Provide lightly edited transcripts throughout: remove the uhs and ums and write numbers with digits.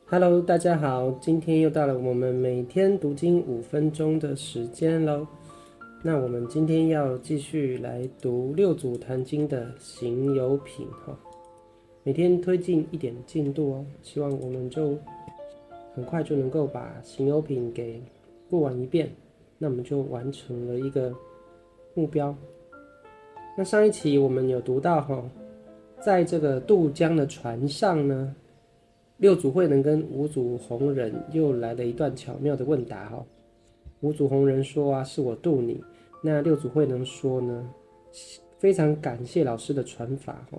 Hello，大家好，今天又到了我们每天读经5分钟的时间喽。那我们今天要继续来读六祖坛经的行有品哈，每天推进一点进度哦，希望我们就很快就能够把行有品给过完一遍，那我们就完成了一个目标。那上一期我们有读到哈，在这个渡江的船上呢，六祖慧能跟五祖弘忍又来了一段巧妙的问答哈。五祖弘忍说啊，是我渡你。那六祖慧能说呢，非常感谢老师的传法哈。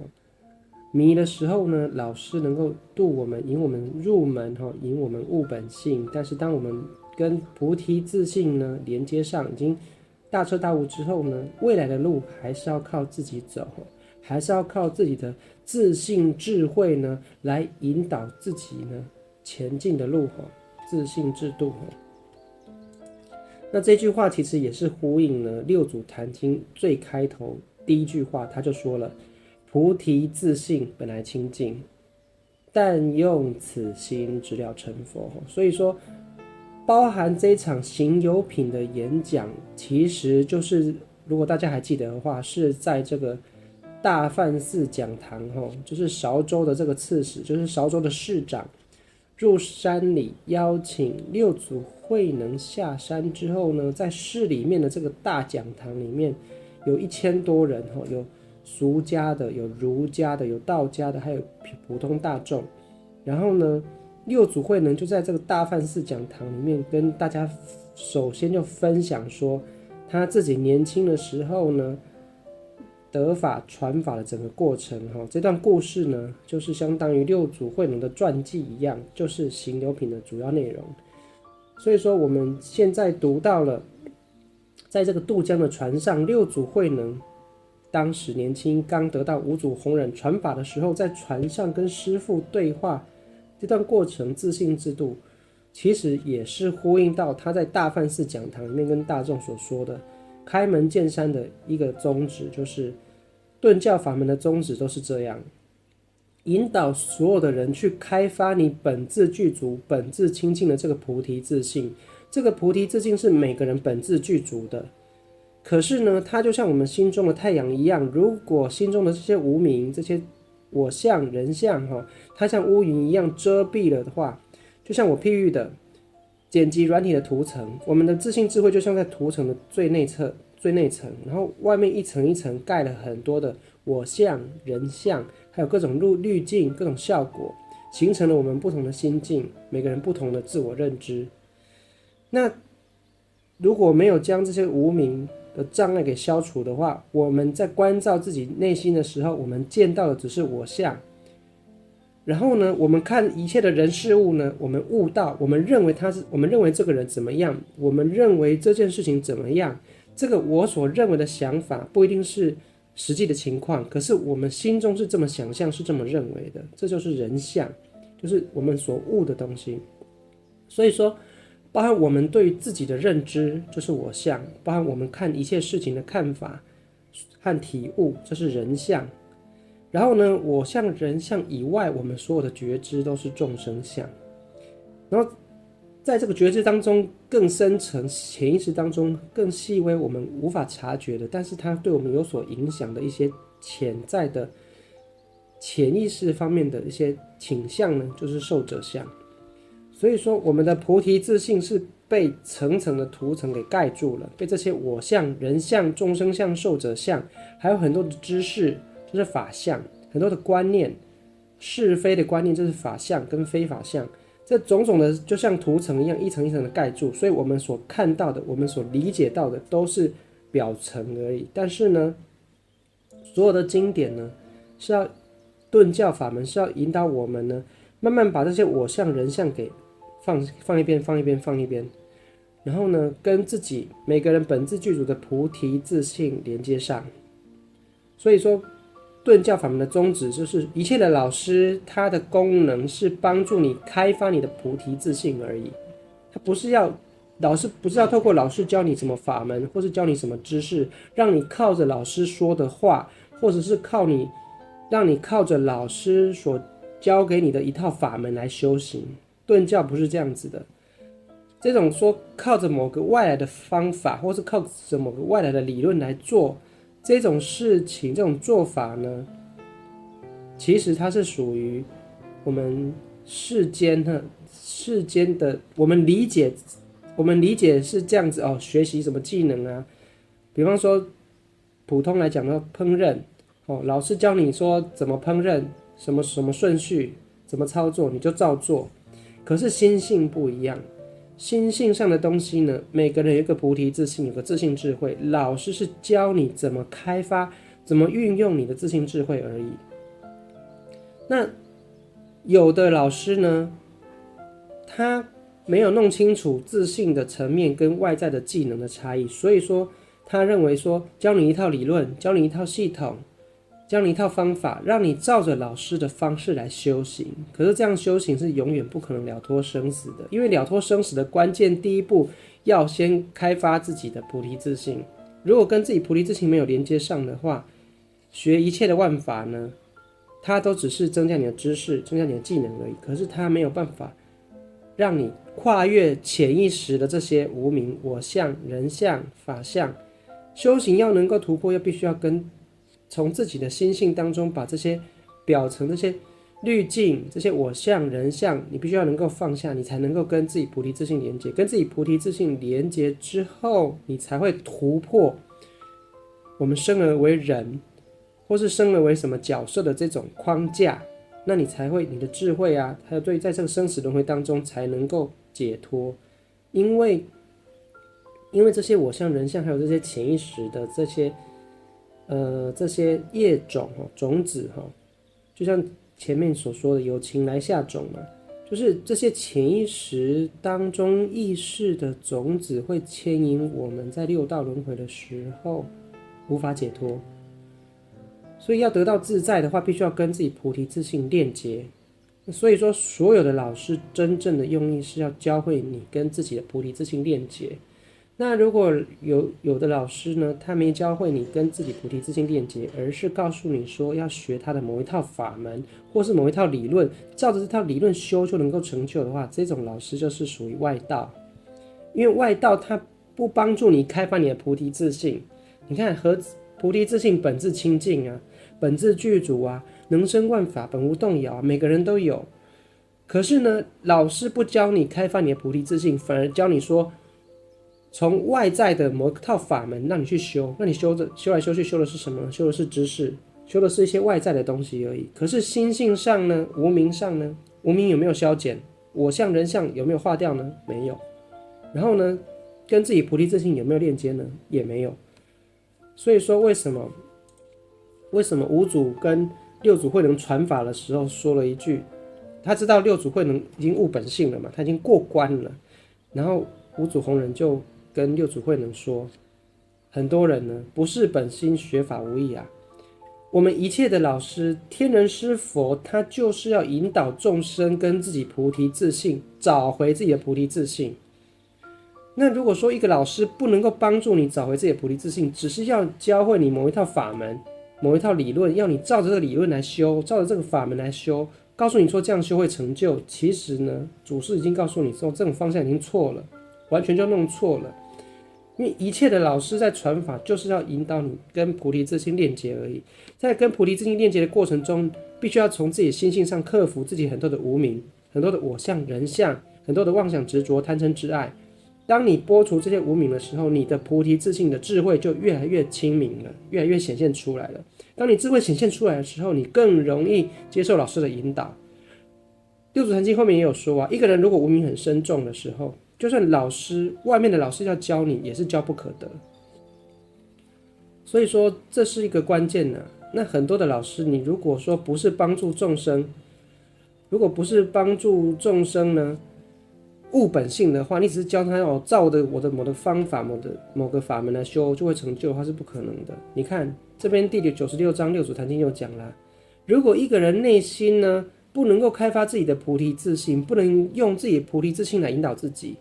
迷的时候呢，老师能够渡我们，引我们入门哈，引我们悟本性。但是当我们跟菩提自信呢连接上，已经大彻大悟之后呢，未来的路还是要靠自己走，还是要靠自己的自信智慧呢来引导自己呢前进的路，自信制度。那这句话其实也是呼应了六祖坛经最开头第一句话，他就说了：菩提自信本来清净，但用此心直了成佛。所以说，包含这一场行有品的演讲，其实就是如果大家还记得的话，是在这个大梵寺讲堂，就是韶州的这个刺史，就是韶州的市长，入山里邀请六祖慧能下山之后呢，在市里面的这个大讲堂里面，有1000多人，有俗家的，有儒家的，有道家的，还有普通大众。然后呢，六祖慧能就在这个大梵寺讲堂里面跟大家首先就分享说，他自己年轻的时候呢，得法传法的整个过程。这段故事呢，就是相当于六祖慧能的传记一样，就是行有品的主要内容。所以说我们现在读到了，在这个渡江的船上，六祖慧能当时年轻，刚得到五祖弘忍传法的时候，在船上跟师父对话这段过程，自信制度其实也是呼应到他在大梵寺讲堂里面跟大众所说的开门见山的一个宗旨，就是顿教法门的宗旨都是这样，引导所有的人去开发你本自具足、本自清净的这个菩提自信。这个菩提自信是每个人本自具足的，可是呢，它就像我们心中的太阳一样，如果心中的这些无明、这些我相、人相，它像乌云一样遮蔽了的话，就像我譬喻的剪辑软体的涂层，我们的自信智慧就像在涂层的最内侧、最内层，然后外面一层一层盖了很多的我相、人相，还有各种滤镜、各种效果，形成了我们不同的心境，每个人不同的自我认知。那如果没有将这些无明的障碍给消除的话，我们在关照自己内心的时候，我们见到的只是我相。然后呢，我们看一切的人事物呢，我们悟到，我们认为我们认为这个人怎么样，我们认为这件事情怎么样，这个我所认为的想法不一定是实际的情况，可是我们心中是这么想象，是这么认为的，这就是人相，就是我们所悟的东西。所以说，包含我们对于自己的认知，就是我相；包含我们看一切事情的看法和体悟，这是人相。然后呢，我相、人相以外，我们所有的觉知都是众生相。然后在这个觉知当中，更深层潜意识当中更细微，我们无法察觉的，但是它对我们有所影响的一些潜在的潜意识方面的一些倾向呢，就是受者相。所以说，我们的菩提自信是被层层的涂层给盖住了，被这些我相、人相、众生相、寿者相，还有很多的知识，就是法相，很多的观念，是非的观念，就是法相跟非法相，这种种的就像涂层一样，一层一层的盖住。所以我们所看到的，我们所理解到的，都是表层而已。但是呢，所有的经典呢，是要顿教法门，是要引导我们呢，慢慢把这些我相、人相给放一边，放一边，放一边，然后呢，跟自己每个人本自具足的菩提自信连接上。所以说，顿教法门的宗旨就是一切的老师，他的功能是帮助你开发你的菩提自信而已。他不是要老师不是要透过老师教你什么法门，或是教你什么知识，让你靠着老师说的话，或者是让你靠着老师所教给你的一套法门来修行。顿教不是这样子的。这种说靠着某个外来的方法，或是靠着某个外来的理论来做这种事情，这种做法呢，其实它是属于我们世间的，我们理解是这样子哦，学习什么技能啊？比方说，普通来讲的烹饪哦，老师教你说怎么烹饪，什么什么顺序，怎么操作，你就照做。可是心性不一样，心性上的东西呢，每个人有一个菩提自信，有个自信智慧。老师是教你怎么开发，怎么运用你的自信智慧而已。那有的老师呢，他没有弄清楚自信的层面跟外在的技能的差异，所以说他认为说教你一套理论，教你一套系统，教你一套方法，让你照着老师的方式来修行。可是这样修行是永远不可能了脱生死的，因为了脱生死的关键第一步要先开发自己的菩提自信。如果跟自己菩提自信没有连接上的话，学一切的万法呢，它都只是增加你的知识，增加你的技能而已。可是它没有办法让你跨越潜意识的这些无明、我相、人相、法相。修行要能够突破，又必须要从自己的心性当中把这些表层、这些滤镜、这些我相、人相，你必须要能够放下，你才能够跟自己菩提自信连接。跟自己菩提自信连接之后，你才会突破我们生而为人，或是生而为什么角色的这种框架。那你才会，你的智慧啊，还有对在这个生死轮回当中才能够解脱。因为这些我相、人相，还有这些潜意识的这些业种种子就像前面所说的有情来下种嘛，就是这些潜意识当中意识的种子会牵引我们在六道轮回的时候无法解脱。所以要得到自在的话，必须要跟自己菩提自信链接。所以说，所有的老师真正的用意是要教会你跟自己的菩提自信链接。那如果有的老师呢，他没教会你跟自己菩提自信链接，而是告诉你说要学他的某一套法门，或是某一套理论，照着这套理论修就能够成就的话，这种老师就是属于外道。因为外道他不帮助你开发你的菩提自信。你看，和菩提自信本质清净啊，本质具足啊，能生万法，本无动摇啊，每个人都有。可是呢，老师不教你开发你的菩提自信，反而教你说从外在的某套法门让你去修。那你修来修去修的是什么？修的是知识，修的是一些外在的东西而已。可是心性上呢，无明上呢，无明有没有消减？我相、人相有没有化掉呢？没有。然后呢，跟自己菩提自信有没有链接呢？也没有。所以说为什么五祖跟六祖慧能传法的时候说了一句，他知道六祖慧能已经悟本性了嘛，他已经过关了。然后五祖弘忍就跟六祖慧能说，很多人呢不是本心学法无益啊。我们一切的老师，天人师佛，他就是要引导众生跟自己菩提自信，找回自己的菩提自信。那如果说一个老师不能够帮助你找回自己的菩提自信，只是要教会你某一套法门、某一套理论，要你照着这个理论来修，照着这个法门来修，告诉你说这样修会成就，其实呢，祖师已经告诉你说这种方向已经错了，完全就弄错了。因为一切的老师在传法，就是要引导你跟菩提自信链接而已。在跟菩提自信链接的过程中，必须要从自己心性上克服自己很多的无明、很多的我相、人相、很多的妄想执着、贪嗔痴爱。当你拨除这些无明的时候，你的菩提自信的智慧就越来越清明了，越来越显现出来了。当你智慧显现出来的时候，你更容易接受老师的引导。六祖坛经后面也有说啊，一个人如果无明很深重的时候，就算外面的老师要教你，也是教不可得。所以说这是一个关键呢。那很多的老师，你如果说不是帮助众生，呢悟本性的话，你只是教他照着我的某的方法、某个法门来修就会成就的话，是不可能的。你看这边第96章六祖坛经又讲了，如果一个人内心呢不能够开发自己的菩提自信，不能用自己的菩提自信来引导自己，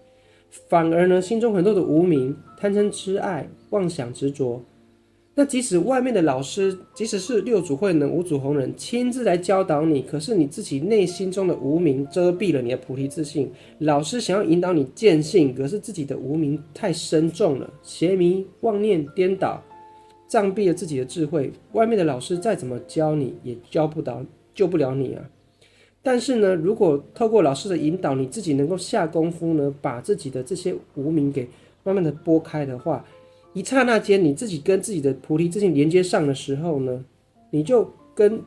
反而呢心中很多的无明、贪嗔痴爱、妄想执着，那即使外面的老师，即使是六祖慧能、五祖弘忍亲自来教导你，可是你自己内心中的无明遮蔽了你的菩提自信。老师想要引导你见性，可是自己的无明太深重了，邪迷妄念颠倒，障蔽了自己的智慧。外面的老师再怎么教你，也救不了你啊。但是呢，如果透过老师的引导，你自己能够下功夫呢，把自己的这些无明给慢慢的拨开的话，一刹那间，你自己跟自己的菩提自信连接上的时候呢，你就跟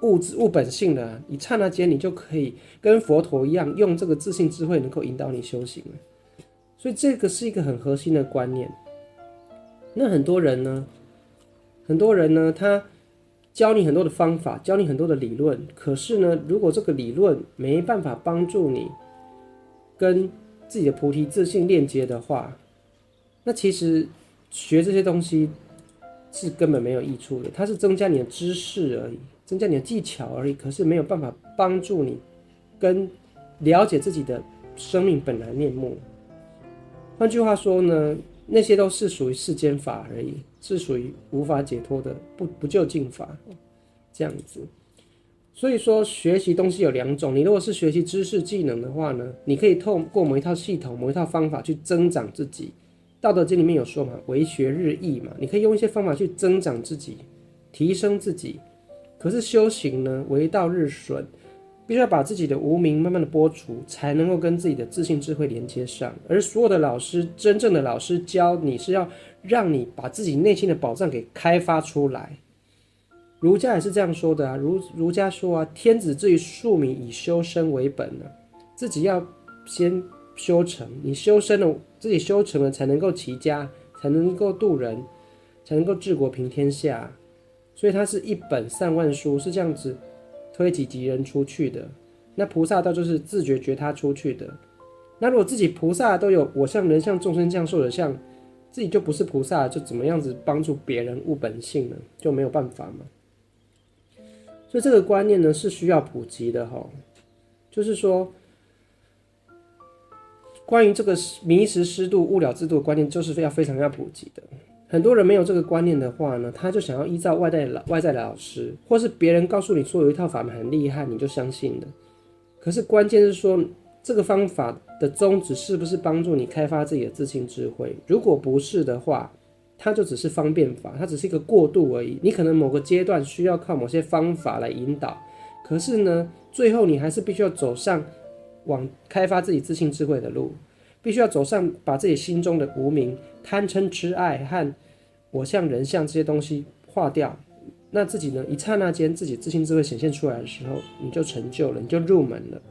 物本性了。一刹那间，你就可以跟佛陀一样，用这个自信智慧能够引导你修行了。所以这个是一个很核心的观念。那很多人呢，他教你很多的方法，教你很多的理论，可是呢，如果这个理论没办法帮助你跟自己的菩提自信链接的话，那其实学这些东西是根本没有益处的，它是增加你的知识而已，增加你的技巧而已，可是没有办法帮助你跟了解自己的生命本来面目。换句话说呢，那些都是属于世间法而已，是属于无法解脱的不究竟法，这样子。所以说学习东西有两种，你如果是学习知识技能的话呢，你可以透过某一套系统、某一套方法去增长自己。道德经里面有说嘛，为学日益嘛，你可以用一些方法去增长自己，提升自己。可是修行呢，为道日损，必须要把自己的无明慢慢的剥除，才能够跟自己的自信智慧连接上。而所有的老师，真正的老师教你是要让你把自己内心的宝藏给开发出来。儒家也是这样说的啊，儒家说啊，天子之于庶民，以修身为本啊，自己要先修成，你修身了，自己修成了，才能够齐家，才能够度人，才能够治国平天下。所以它是一本3万书，是这样子推己及人出去的。那菩萨道就是自觉觉他出去的。那如果自己菩萨都有我相、人相、众生相、寿者相，自己就不是菩萨，就怎么样子帮助别人悟本性呢？就没有办法嘛。所以这个观念呢是需要普及的哈，就是说，关于这个迷时师度、悟了自度的观念，就是非常要普及的。很多人没有这个观念的话呢，他就想要依照外在的老师，或是别人告诉你说有一套法门很厉害，你就相信了。可是关键是说，这个方法的宗旨是不是帮助你开发自己的自信智慧？如果不是的话，它就只是方便法，它只是一个过渡而已。你可能某个阶段需要靠某些方法来引导，可是呢，最后你还是必须要走上往开发自己自信智慧的路，必须要走上把自己心中的无明、贪嗔痴爱和我相、人相这些东西化掉。那自己呢，一刹那间自己自信智慧显现出来的时候，你就成就了，你就入门了。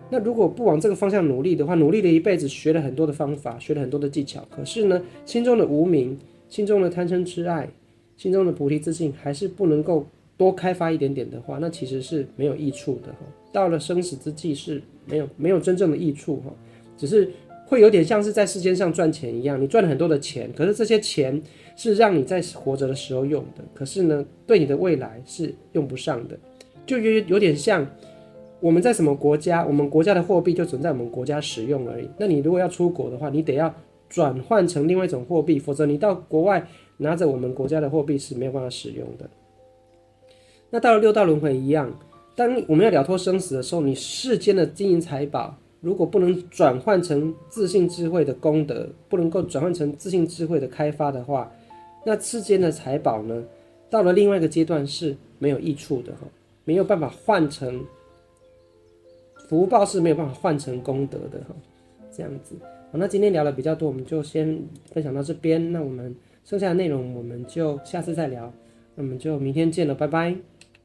那如果不往这个方向努力的话，努力了一辈子，学了很多的方法，学了很多的技巧，可是呢，心中的无明、心中的贪嗔痴爱、心中的菩提自信还是不能够多开发一点点的话，那其实是没有益处的。到了生死之际是没有真正的益处，只是会有点像是在世间上赚钱一样，你赚了很多的钱，可是这些钱是让你在活着的时候用的，可是呢，对你的未来是用不上的，就有点像我们在什么国家，我们国家的货币就只在我们国家使用而已。那你如果要出国的话，你得要转换成另外一种货币，否则你到国外拿着我们国家的货币是没有办法使用的。那到了六道轮回一样，当我们要了脱生死的时候，你世间的金银财宝如果不能转换成自信智慧的功德，不能够转换成自信智慧的开发的话，那世间的财宝呢，到了另外一个阶段是没有益处的，没有办法换成福报，是没有办法换成功德的，这样子。好，那今天聊的比较多，我们就先分享到这边。那我们剩下的内容我们就下次再聊，那我们就明天见了，拜拜。